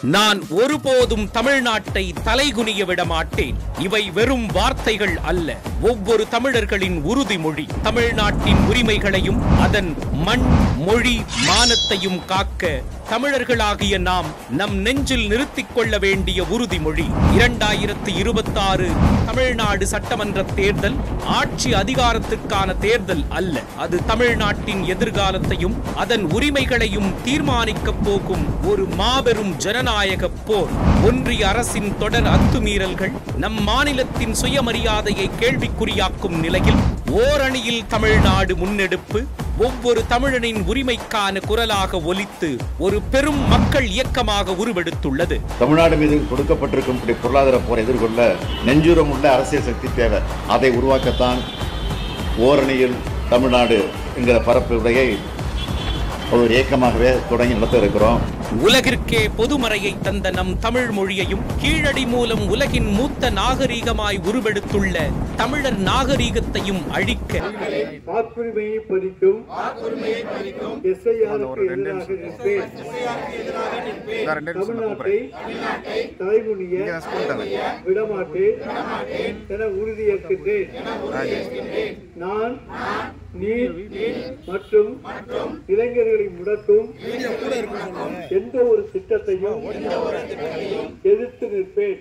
நான் ஒருபோதும் தமிழ்நாட்டை தலைகுனிய விட மாட்டேன். இவை வெறும் வார்த்தைகள் அல்ல, ஒவ்வொரு தமிழர்களின் உறுதிமொழி. தமிழ்நாட்டின் உரிமைகளையும் அதன் மண், மொழி, மானத்தையும் காக்க தமிழர்களாகிய நாம் நம் நெஞ்சில் நிறுத்திக் கொள்ள வேண்டிய உறுதிமொழி. 2026 தமிழ்நாடு சட்டமன்ற தேர்தல் ஆட்சி அதிகாரத்துக்கான தேர்தல் அல்ல. அது தமிழ்நாட்டின் எதிர்காலத்தையும் அதன் உரிமைகளையும் தீர்மானிக்கப் போகும் ஒரு மாபெரும் ஜனநாயக போர். ஒன்றிய அரசின் தொடர் அத்துமீறல்கள் நம் மாநிலத்தின் சுயமரியாதையை கேள்விக்குறியாக்கும் நிலையில் ஓரணியில் தமிழ்நாடு முன்னெடுப்பு ஒவ்வொரு தமிழனின் உரிமைக்கான குரலாக ஒலித்து ஒரு பெரும் மக்கள் இயக்கமாக உருவெடுத்துள்ளது. தமிழ்நாடு மீது கொடுக்கப்பட்டிருக்கும் பொருளாதார போரை எதிர்கொள்ள நெஞ்சுரம் உள்ள அரசியல் சக்தி தேவை. அதை உருவாக்கத்தான் ஓரணியில் தமிழ்நாடு என்கிற பரப்பு உரையை ஒரு இயக்கமாகவே தொடங்கி நடத்த இருக்கிறோம். உலகிற்கே பொதுமறையை தந்த நம் தமிழ் மொழியையும் கீழடி மூலம் உலகின் மூத்த நாகரீகமாய் உருவெடுத்துள்ள தமிழர் நாகரீகத்தையும் அழிக்க வாக்குரிமையை பறிக்கும் தமிழ்நாட்டை தலைகுனிய விடமாட்டேன் என உறுதியேற்கின்றேன். நான் நீர் மற்றும் இளைஞர்களை முடக்கும் எந்த ஒரு திட்டத்தையும் எதிர்த்து நிற்பேன்.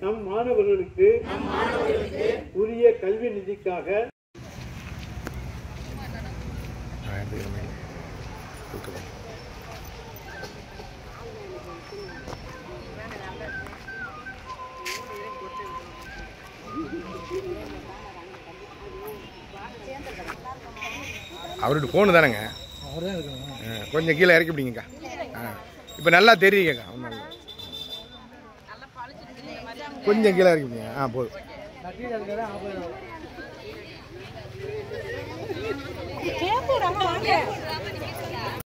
நம் மாணவர்களுக்கு உரிய கல்வி நிதிக்காக அவருடைய ஃபோனு தானேங்க, கொஞ்சம் கீழே இறக்கி பிடிங்கக்கா. இப்போ நல்லா தெரியுங்கக்கா, கொஞ்சம் கீழே இறக்கி பிடிங்க. போதும்.